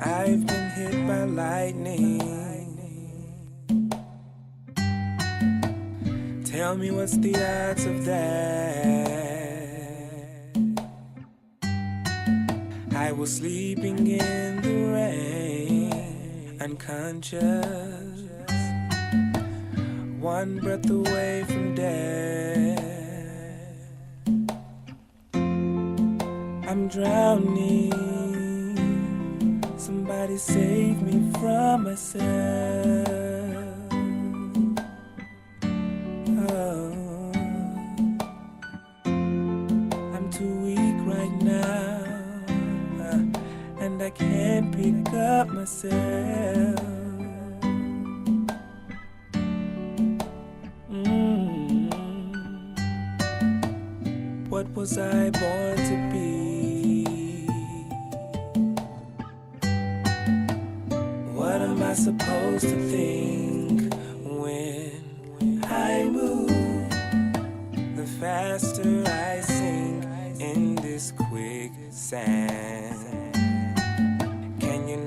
I've been hit by lightning. Tell me what's the odds of that? I was sleeping in the rain, unconscious, one breath away from death. I'm drowning, somebody save me from myself. I'm too weak right now, and I can't pick up myself. What was I born to be? What am I supposed to think when I move? The faster I sink in this quicksand. Can you